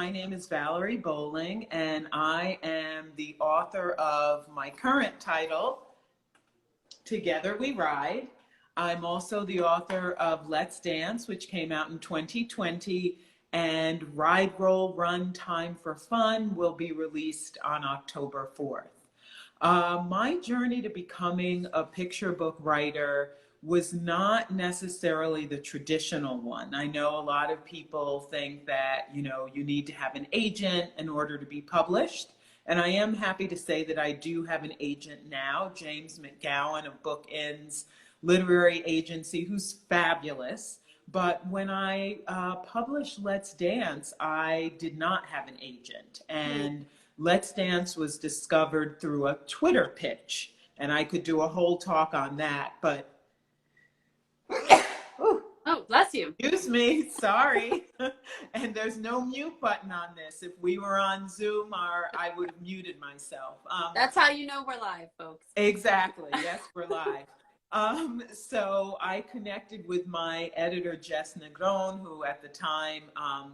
my name is Valerie Bolling, and I am the author of my current title, Together We Ride. I'm also the author of Let's Dance, which came out in 2020, and Ride, Roll, Run, Time for Fun will be released on October 4th. My journey to becoming a picture book writer was not necessarily the traditional one. I know a lot of people think that, you need to have an agent in order to be published. And I am happy to say that I do have an agent now, James McGowan of Bookends Literary Agency, who's fabulous. But when I published Let's Dance, I did not have an agent. And Let's Dance was discovered through a Twitter pitch. And I could do a whole talk on that, but oh, bless you. Excuse me, sorry. And there's no mute button on this. If we were on Zoom, I would have muted myself. That's how you know we're live, folks. Exactly. Yes, we're live. So I connected with my editor, Jess Negron, who at the time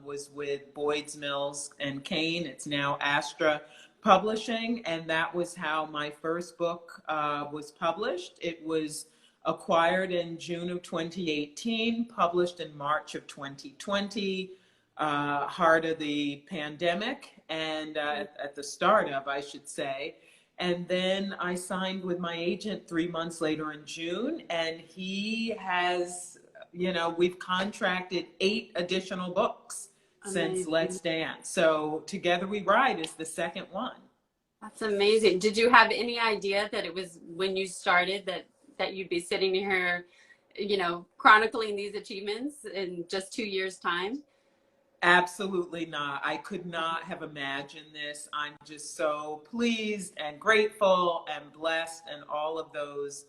was with Boyd's Mills and Kane. It's now Astra Publishing. And that was how my first book was published. It was acquired in June of 2018, published in March of 2020, heart of the pandemic, and at the start of, I should say. And then I signed with my agent 3 months later in June, and he has, we've contracted 8 additional books since Let's Dance. So Together We Ride is the second one. That's amazing. Did you have any idea that it was when you started that you'd be sitting here, chronicling these achievements in just 2 years' time? Absolutely not. I could not have imagined this. I'm just so pleased and grateful and blessed and all of those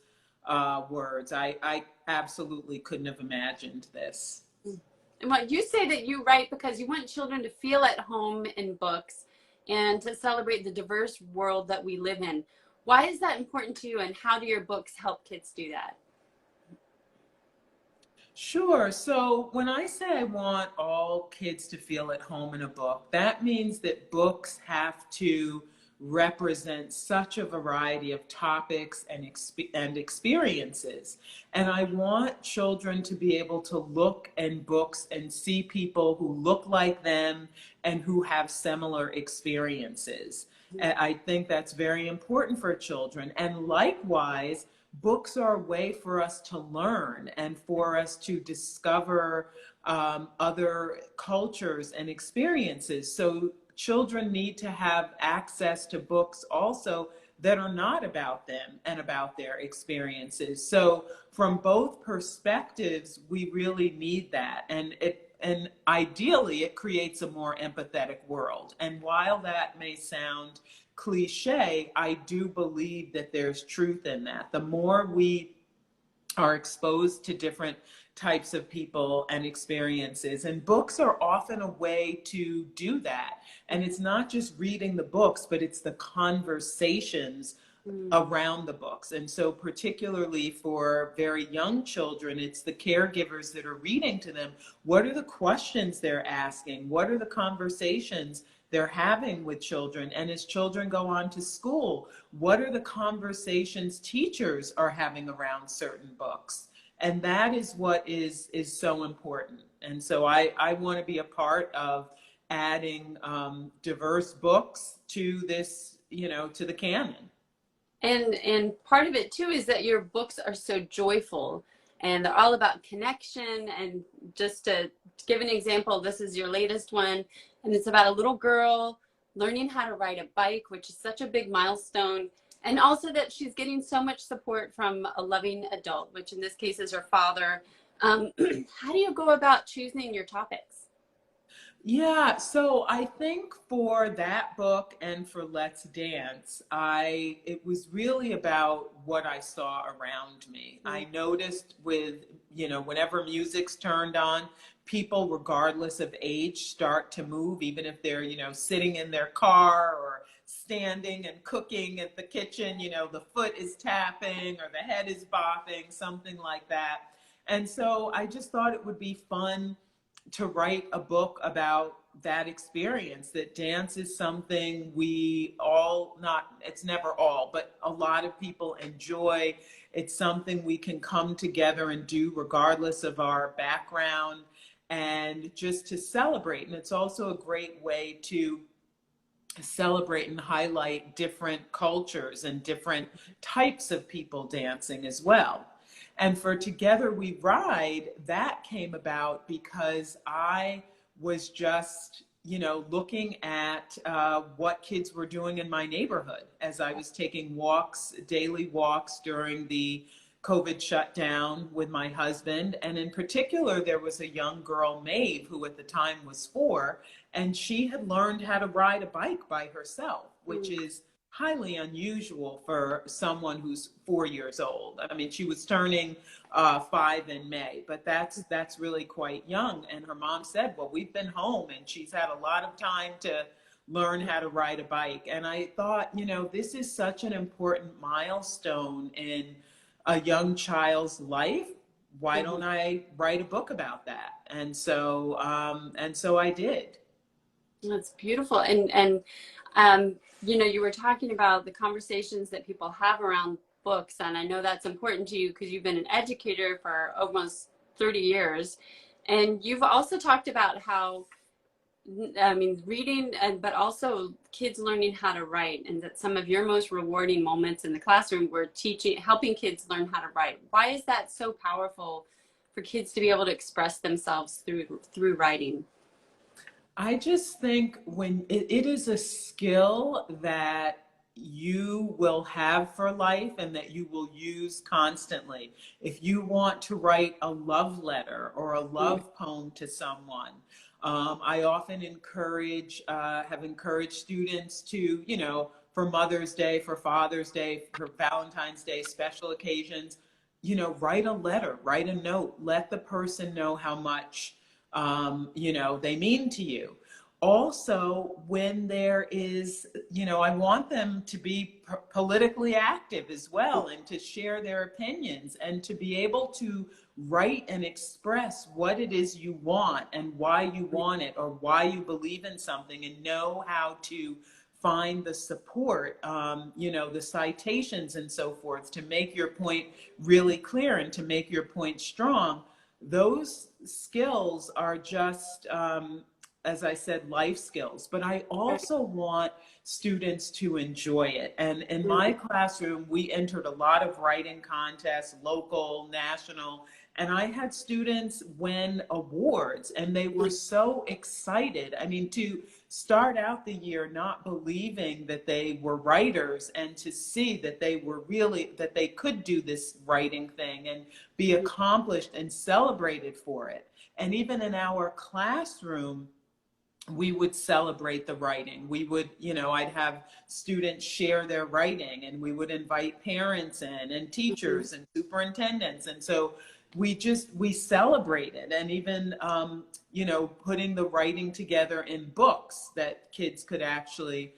words. I absolutely couldn't have imagined this. And what you say that you write because you want children to feel at home in books and to celebrate the diverse world that we live in. Why is that important to you, and how do your books help kids do that? Sure. So when I say I want all kids to feel at home in a book, that means that books have to represent such a variety of topics and experiences. And I want children to be able to look in books and see people who look like them and who have similar experiences. And I think that's very important for children. And likewise, books are a way for us to learn and for us to discover other cultures and experiences. So children need to have access to books also that are not about them and about their experiences. So from both perspectives, we really need that. And ideally, it creates a more empathetic world. And while that may sound cliche, I do believe that there's truth in that. The more we are exposed to different types of people and experiences, and books are often a way to do that. And it's not just reading the books, but it's the conversations around the books. And so particularly for very young children, it's the caregivers that are reading to them. What are the questions they're asking? What are the conversations they're having with children? And as children go on to school, what are the conversations teachers are having around certain books? And that is what is so important. And so I want to be a part of adding diverse books to this, to the canon. And part of it too is that your books are so joyful and they're all about connection. And just to give an example, this is your latest one, and it's about a little girl learning how to ride a bike, which is such a big milestone. And also that she's getting so much support from a loving adult, which in this case is her father. How do you go about choosing your topics? Yeah, so I think for that book and for Let's Dance, it was really about what I saw around me. I noticed whenever music's turned on, people, regardless of age, start to move, even if they're, sitting in their car or standing and cooking at the kitchen, the foot is tapping or the head is bopping, something like that. And so I just thought it would be fun to write a book about that experience, that dance is something we all, not, it's never all, but a lot of people enjoy. It's something we can come together and do regardless of our background, and just to celebrate. And it's also a great way to celebrate and highlight different cultures and different types of people dancing as well. And for Together We Ride, that came about because I was just, looking at what kids were doing in my neighborhood as I was taking walks, daily walks during the COVID shutdown with my husband. And in particular, there was a young girl, Maeve, who at the time was 4, and she had learned how to ride a bike by herself, which is highly unusual for someone who's 4 years old. I mean, she was turning 5 in May, but that's really quite young. And her mom said, well, we've been home and she's had a lot of time to learn how to ride a bike. And I thought, this is such an important milestone in a young child's life. Why don't I write a book about that? And so I did. That's beautiful. And you were talking about the conversations that people have around books, and I know that's important to you because you've been an educator for almost 30 years. And you've also talked about how, reading, but also kids learning how to write, and that some of your most rewarding moments in the classroom were helping kids learn how to write. Why is that so powerful for kids to be able to express themselves through writing? I just think when it is a skill that you will have for life and that you will use constantly. If you want to write a love letter or a love poem to someone, I often have encouraged students to, for Mother's Day, for Father's Day, for Valentine's Day, special occasions, write a letter, write a note, let the person know how much they mean to you. Also, when there is, I want them to be politically active as well, and to share their opinions, and to be able to write and express what it is you want and why you want it, or why you believe in something, and know how to find the support, the citations and so forth, to make your point really clear and to make your point strong. Those skills are just, as I said, life skills. But I also want students to enjoy it. And in my classroom, we entered a lot of writing contests, local, national, and I had students win awards, and they were so excited. I mean, to start out the year not believing that they were writers, and to see that that they could do this writing thing and be accomplished and celebrated for it. And even in our classroom, we would celebrate the writing. We would, I'd have students share their writing, and we would invite parents in, and teachers and superintendents. And so we celebrated, and even, putting the writing together in books that kids could actually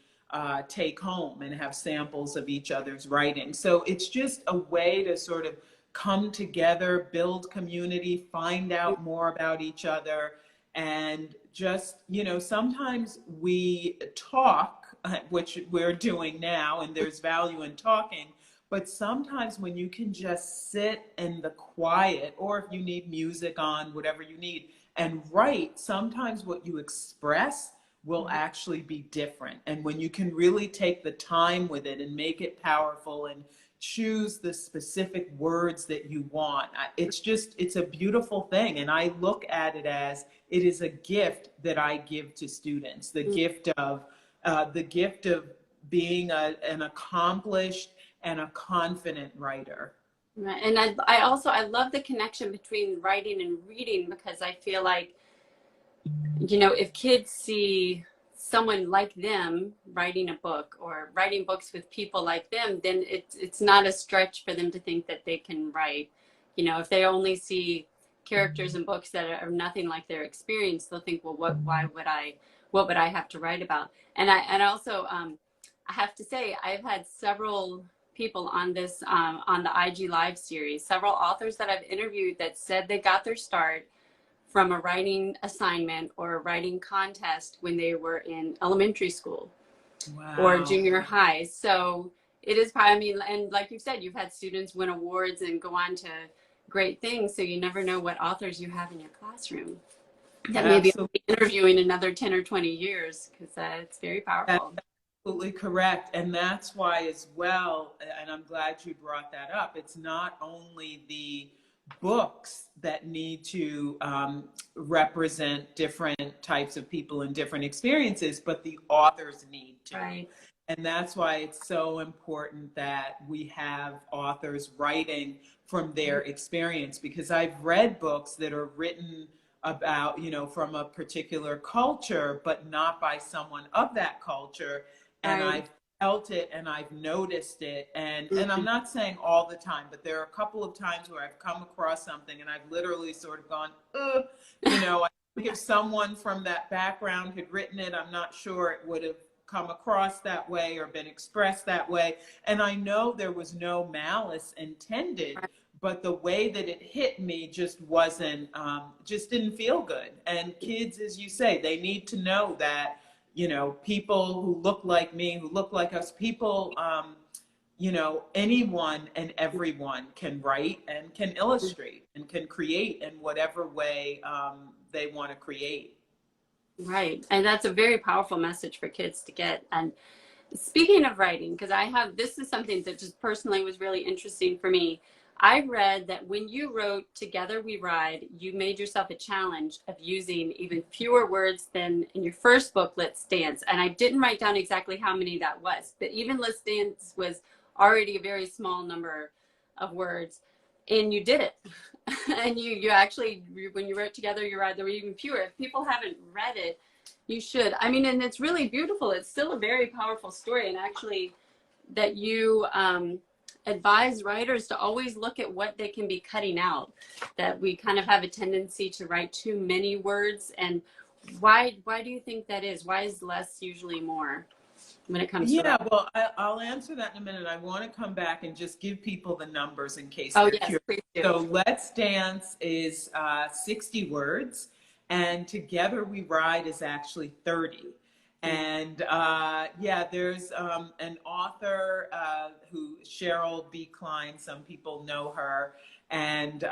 take home and have samples of each other's writing. So it's just a way to sort of come together, build community, find out more about each other, and just, sometimes we talk, which we're doing now, and there's value in talking, but sometimes when you can just sit in the quiet, or if you need music on, whatever you need, and write, sometimes what you express will actually be different. And when you can really take the time with it and make it powerful and choose the specific words that you want, it's a beautiful thing. And I look at it as it is a gift that I give to students, the gift of being an accomplished and a confident writer. Right. And I love the connection between writing and reading, because I feel like, if kids see someone like them writing a book, or writing books with people like them, then it's not a stretch for them to think that they can write. If they only see characters in books that are nothing like their experience, they'll think, well, what would I have to write about? And also, I have to say, I've had several people on this, on the IG Live series, several authors that I've interviewed that said they got their start from a writing assignment or a writing contest when they were in elementary school or Wow. junior high. So it is, I mean, and like you said, you've had students win awards and go on to great things. So you never know what authors you have in your classroom that maybe will Absolutely. be interviewing another 10 or 20 years, because it's very That's powerful. absolutely correct. And that's why as well, and I'm glad you brought that up, it's not only the books that need to represent different types of people and different experiences, but the authors need to. Right. And that's why it's so important that we have authors writing from their experience, because I've read books that are written about, you know, from a particular culture, but not by someone of that culture. And Right. I've felt it and I've noticed it. And Mhm. I'm not saying all the time, but there are a couple of times where I've come across something and I've literally sort of gone, you know, I think if someone from that background had written it, I'm not sure it would have come across that way or been expressed that way. And I know there was no malice intended, but the way that it hit me just wasn't, just didn't feel good. And kids, as you say, they need to know that, you know, people who look like me, who look like us, people, you know, anyone and everyone can write and can illustrate and can create in whatever way they want to create. Right. And that's a very powerful message for kids to get. And speaking of writing, because this is something that just personally was really interesting for me. I read that when you wrote Together We Ride, you made yourself a challenge of using even fewer words than in your first book, Let's Dance. And I didn't write down exactly how many that was, but even Let's Dance was already a very small number of words. And you did it. And you actually, when you wrote Together You Ride, there were even fewer. If people haven't read it, you should. I mean, and it's really beautiful. It's still a very powerful story. And actually, that you advise writers to always look at what they can be cutting out. That we kind of have a tendency to write too many words. And why do you think that is? Why is less usually more when it comes to Yeah, writing? well, I'll answer that in a minute. I want to come back and just give people the numbers in case Oh, they're yes, curious. please do. So Let's Dance is 60 words, and Together We Ride is actually 30. And yeah, there's an author who, Cheryl B. Klein, some people know her, and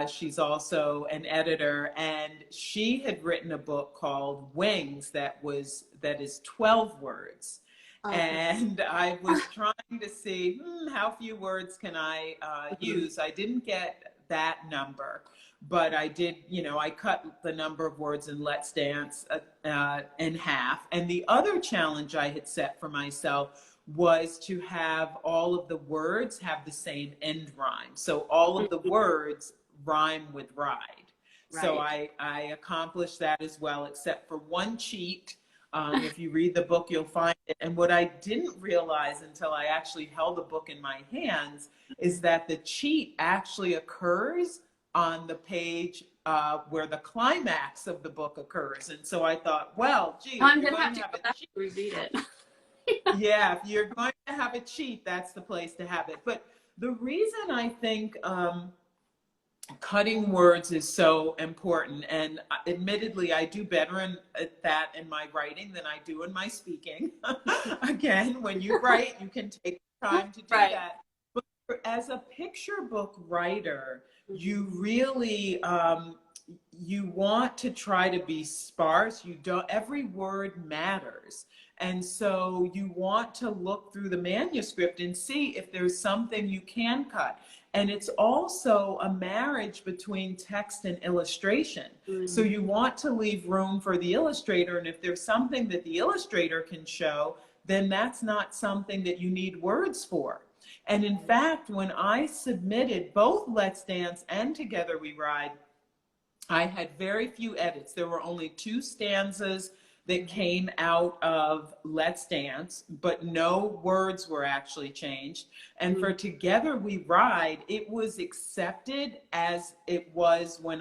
she's also an editor, and she had written a book called Wings that is 12 words. Okay. And I was trying to see how few words can I use. I didn't get that number, but I did, you know, I cut the number of words in Let's Dance in half. And the other challenge I had set for myself was to have all of the words have the same end rhyme. So all of the words rhyme with ride. So Right. I accomplished that as well, except for one cheat. If you read the book, you'll find it. And what I didn't realize until I actually held the book in my hands is that the cheat actually occurs on the page where the climax of the book occurs. And so I thought, well, gee, if I'm you're going to going have to to have go a back cheat, and reread it. yeah, if you're going to have a cheat, that's the place to have it. But the reason I think cutting words is so important, and admittedly I do better at that in my writing than I do in my speaking. Again, when you write, you can take time to do Right. that, but as a picture book writer, Mhm. you really you want to try to be sparse. You don't, every word matters, and so you want to look through the manuscript and see if there's something you can cut. And it's also a marriage between text and illustration. So Mhm. you want to leave room for the illustrator. And if there's something that the illustrator can show, then that's not something that you need words for. And in fact, when I submitted both Let's Dance and Together We Ride, I had very few edits. There were only 2 stanzas that came out of Let's Dance, but no words were actually changed. And for Together We Ride, it was accepted as it was when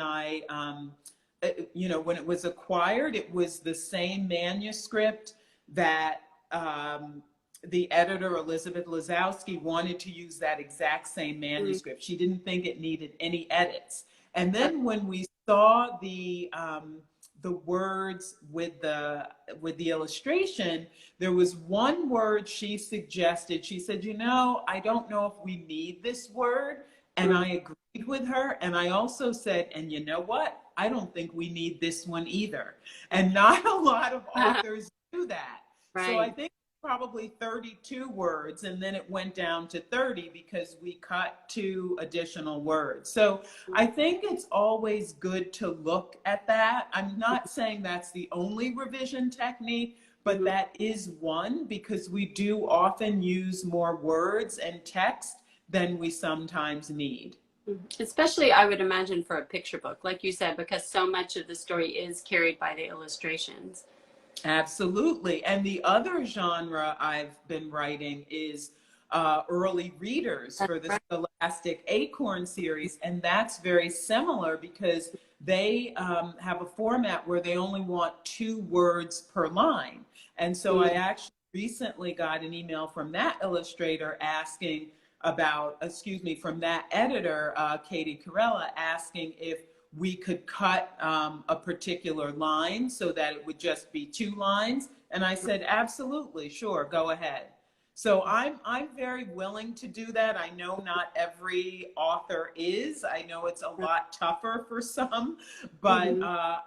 you know, when it was acquired. It was the same manuscript that the editor, Elizabeth Lazowski, wanted to use that exact same manuscript. She didn't think it needed any edits. And then when we saw the words with the illustration, there was one word she suggested. She said, you know, I don't know if we need this word. And I agreed with her. And I also said, and you know what? I don't think we need this one either. And not a lot of authors do that. Right. So I think probably 32 words, and then it went down to 30 because we cut 2 additional words. So I think it's always good to look at that. I'm not saying that's the only revision technique, but that is one, because we do often use more words and text than we sometimes need. Especially, I would imagine, for a picture book, like you said, because so much of the story is carried by the illustrations. Absolutely. And the other genre I've been writing is early readers for the Scholastic Acorn series. And that's very similar because they have a format where they only want 2 words per line. And so I actually recently got an email from that illustrator asking about, from that editor, Katie Carella, asking if we could cut a particular line so that it would just be 2 lines. And I said, absolutely, sure, go ahead. So I'm very willing to do that. I know not every author is. I know it's a lot tougher for some, but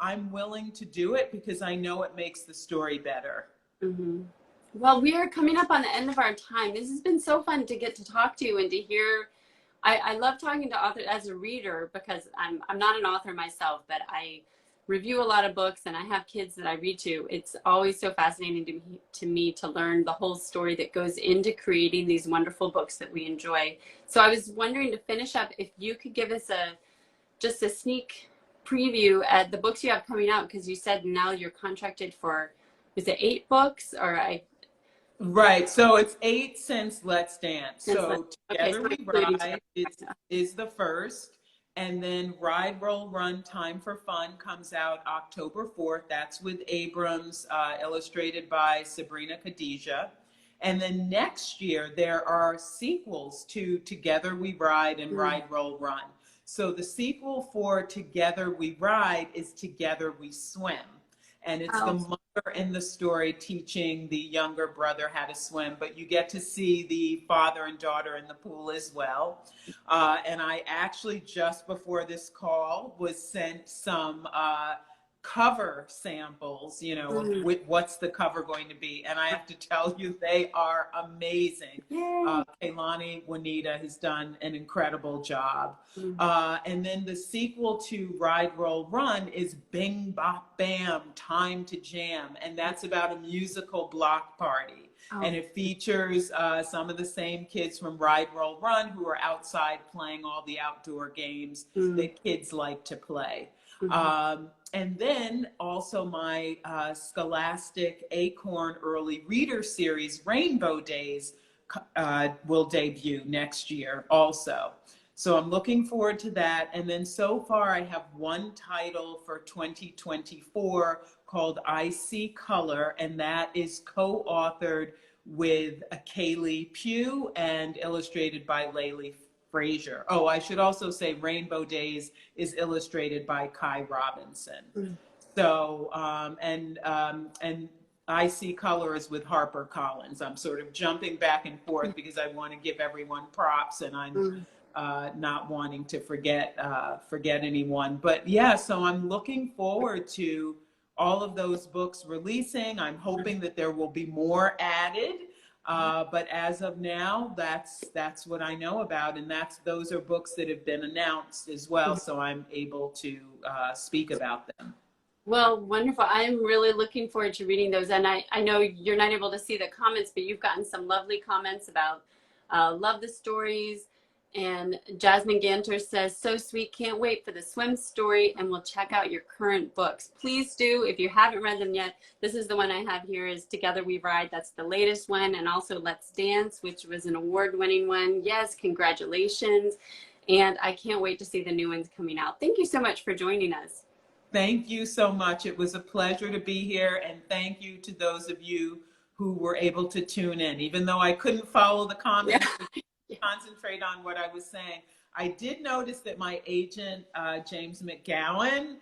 I'm willing to do it because I know it makes the story better. Well, we are coming up on the end of our time. This has been so fun to get to talk to you and to hear. I love talking to authors as a reader, because I'm not an author myself, but I review a lot of books and I have kids that I read to. It's always so fascinating to me to learn the whole story that goes into creating these wonderful books that we enjoy. So I was wondering, to finish up, if you could give us just a sneak preview at the books you have coming out, because you said now you're contracted for, is it 8 books, or Right. So it's 8 since Let's Dance. So Okay, Together We Ride is the first. And then Ride, Roll, Run, Time for Fun comes out October 4th. That's with Abrams, illustrated by Sabrena, Khadija. And then next year, there are sequels to Together We Ride and Ride, Roll, Run. So the sequel for Together We Ride is Together We Swim. And it's the mother in the story teaching the younger brother how to swim, but you get to see the father and daughter in the pool as well. And I actually, just before this call, was sent some cover samples, you know, with what's the cover going to be. And I have to tell you, they are amazing. Kaylani, Juanita has done an incredible job. And then the sequel to Ride, Roll, Run is Bing, Bop, Bam, Time to Jam. And that's about a musical block party. And it features some of the same kids from Ride, Roll, Run who are outside playing all the outdoor games that kids like to play. And then also my Scholastic Acorn Early Reader Series, Rainbow Days, will debut next year also. So I'm looking forward to that. And then so far I have one title for 2024 called I See Color, and that is co-authored with Kaylee Pugh and illustrated by Laylee Frazier. Oh, I should also say Rainbow Days is illustrated by Kai Robinson. So, and I See Color is with HarperCollins. I'm sort of jumping back and forth because I want to give everyone props, and I'm not wanting to forget anyone. But yeah, so I'm looking forward to all of those books releasing. I'm hoping that there will be more added. But as of now, that's what I know about, and those are books that have been announced as well, so I'm able to speak about them. Well, wonderful. I'm really looking forward to reading those, and I know you're not able to see the comments, but you've gotten some lovely comments about love the stories. And Jasmine Ganter says, so sweet, can't wait for the swim story, and we'll check out your current books. Please do, if you haven't read them yet. This is the one I have here, is Together We Ride. That's the latest one. And also Let's Dance, which was an award-winning one. Yes, congratulations. And I can't wait to see the new ones coming out. Thank you so much for joining us. Thank you so much. It was a pleasure to be here, and thank you to those of you who were able to tune in. Even though I couldn't follow the comments, concentrate on what I was saying. I did notice that my agent, James McGowan,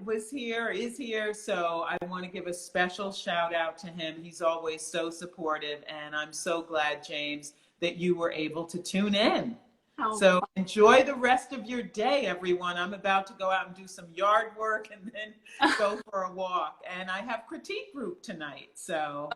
is here. So I want to give a special shout out to him. He's always so supportive. And I'm so glad, James, that you were able to tune in. Oh. So enjoy the rest of your day, everyone. I'm about to go out and do some yard work and then go for a walk. And I have critique group tonight. So.